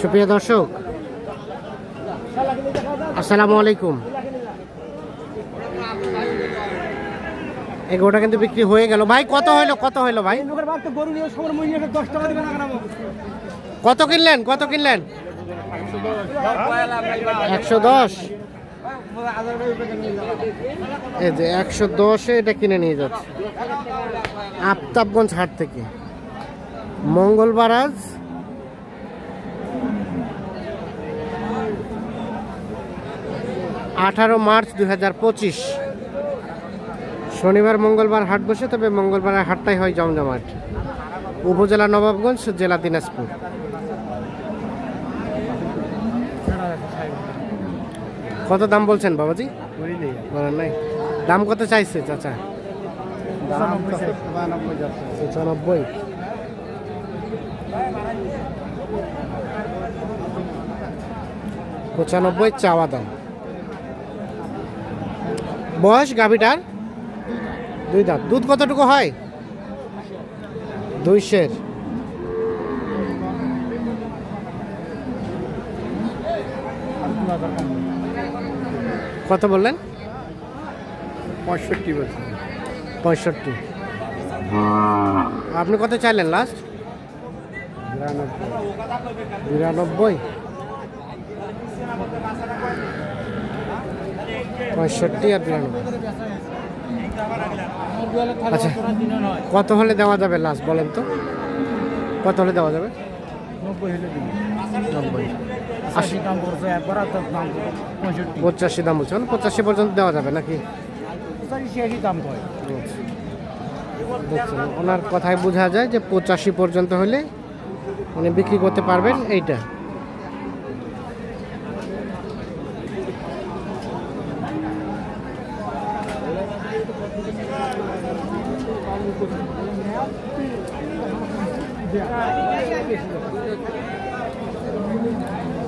সুপ্রিয় দর্শক, আসসালামু আলাইকুম। এই গরুটা কিন্তু বিক্রি হয়ে গেল। ভাই কত হইলো, কত হইলো ভাই? কত কিনলেন, কত কিনলেন? 110। এই যে 110-এ এটা কিনে নিয়ে যাচ্ছে আফতাবগঞ্জ হাট থেকে। মঙ্গলবার আজ 18 মার্চ 2025। শনিবার মঙ্গলবার হাট বসে, তবে মঙ্গলবারের হাটটাই হয় জমজমাট। উপজেলা নবাবগঞ্জ, জেলা দিনাজপুর। কত দাম বলছেন বাবাজি? বলেন নাই। দাম কত চাইছে চাচা? 95। 95 চাওয়া দাম। বয়স গাভীটার 2 দাঁত। দুধ কতটুকু হয়? 2 সের। কত বললেন? 65 বলছেন। 65। আপনি কত চাইলেন লাস্ট? 92। 65 আর 92। আচ্ছা, কত হলে দেওয়া যাবে লাস্ট বলেন তো? কত হলে দেওয়া যাবে? 90। 85 দাম বলছেন। 85 পর্যন্ত দেওয়া যাবে নাকি? ওনার কথায় বোঝা যায় যে 85 পর্যন্ত হলে উনি বিক্রি করতে পারবেন এইটা।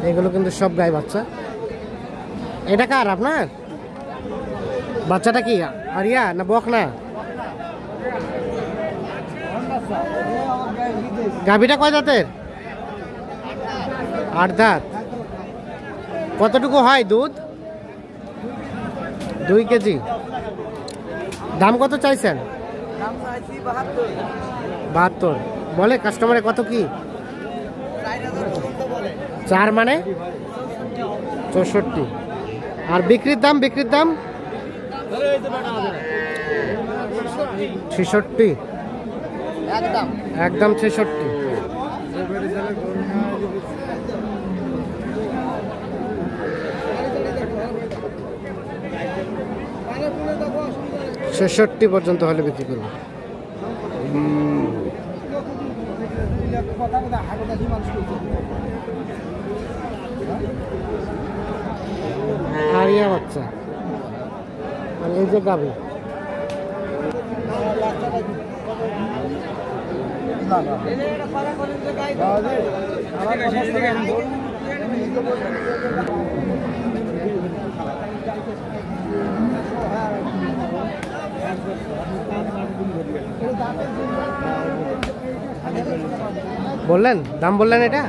এগুলো কিন্তু সব গাই বাচ্চা। এটা কার আপনার? বাচ্চাটা কি আরিয়া না বকনা? গাভীটা কয় দাঁতের? 8 দাঁত। কতটুকু হয় দুধ? 2 কেজি। দাম কত চাইছেন? 72 বলে কাস্টমারে। কত কি 4 মানে 64। আর বিক্রির দাম? বিক্রির দাম 66। একদম 66। ছেষট্টি পর্যন্ত হলে বিক্রি করবো। আরিয়া বাচ্চা। আর এই যে গাভী, বললেন দাম বললেন এটা?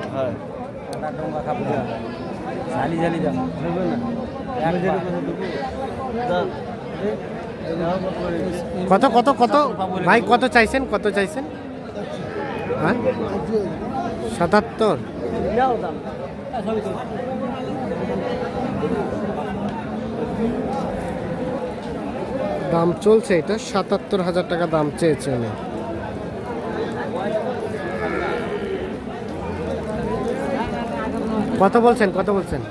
কত কত কত ভাই কত চাইছেন? কত চাইছেন? হ্যাঁ 77। দাম চলছে এটা 77,000 টাকা দাম চেয়েছে উনি। কত বলছেন? কত বলছেন?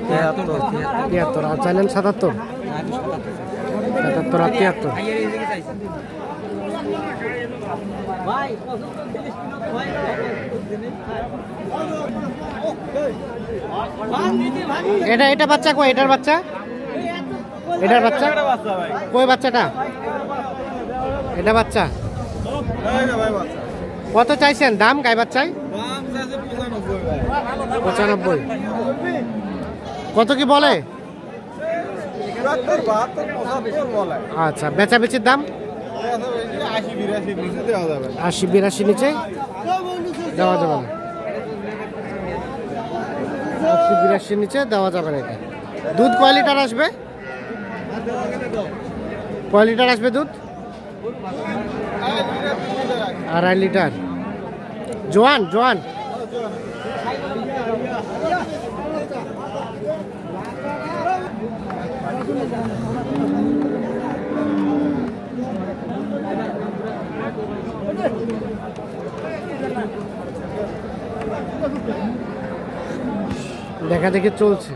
73। আর চাইলেন 77। 77 আর 73। এটা বাচ্চা কই? এটার বাচ্চা? এটার বাচ্চা কই? বাচ্চাটা এটা বাচ্চা। কত চাইছেন দাম গাই বাচ্চায়? 95। কত কি বলে? আচ্ছা, বেচাবেচির দাম? 80-82 নিচে দেওয়া যাবে না। 80-82 নিচে দেওয়া যাবে না। এটা দুধ কয় লিটার আসবে? কয় লিটার আসবে দুধ? 2.5 লিটার। জোয়ান জোয়ান দেখা দেখি চলছে।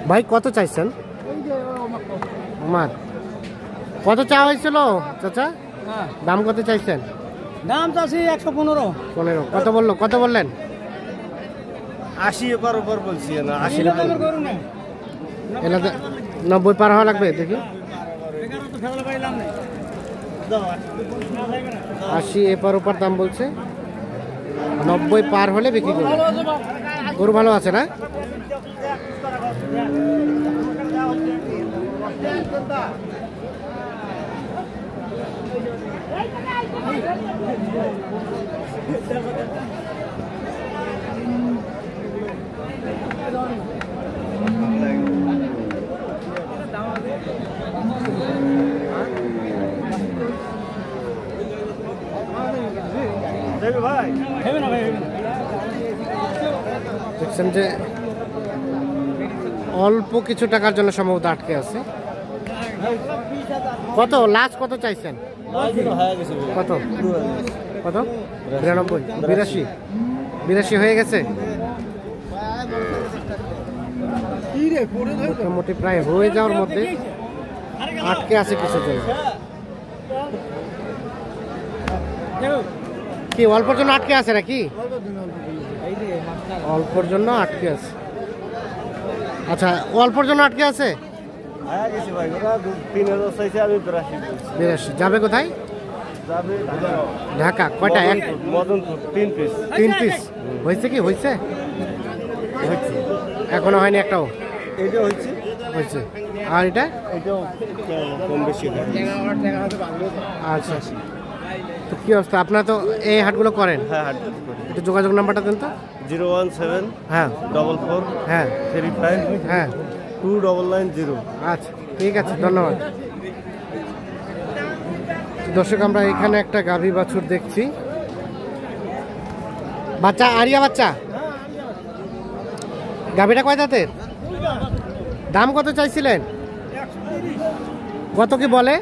ভাই কত চাইছেন? আমার কত চাওয়া হয়েছিল চাচা? দাম কত চাইছেন? দাম চাচ্ছি 115। কত বললো? কত বললেন? 80 উপর বলছি না। 80 এলাকা 90 পার হওয়া লাগবে দেখি। 80 এপার ওপার দাম বলছে। 90 পার হলে বিক্রি করবে। গরু ভালো আছে না? দেখছেন যে অল্প কিছু টাকার জন্য সম্ভবত আটকে আছে। কত লাস্ট কত চাইছেন? কত কত? 92 82 হয়ে গেছে। মোটামুটি প্রায় হয়ে যাওয়ার মধ্যে আটকে আছে কিছু জন্য। কি অল্পর জন্য আটকে আছে নাকি? অল্পর জন্য আটকে আছে। আচ্ছা অল্পর জন্য আটকে আছে। 82 যাবে কোথায়? ঢাকা। কয়টা? তিন পিস হয়েছে কি? হয়েছে এখনো হয়নি একটাও? হয়েছে। আর এটা আচ্ছা। তো কি অবস্থা? আপনার তো এই হাটগুলো করেন? হ্যাঁ, একটু যোগাযোগ নাম্বারটা দেন তো। 017 হ্যাঁ 44 হ্যাঁ 35 হ্যাঁ 2990। আচ্ছা ঠিক আছে, ধন্যবাদ। দর্শক আমরা এখানে একটা গাভী বাছুর দেখছি, বাচ্চা আরিয়া বাচ্চা। গাভীটা কয় দাঁতের? দাম কত চাইছিলেন? কত কি বলে?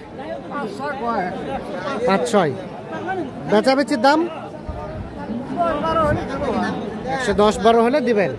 5-6। বেচাবেচির দাম 110-12 হলে দিবেন।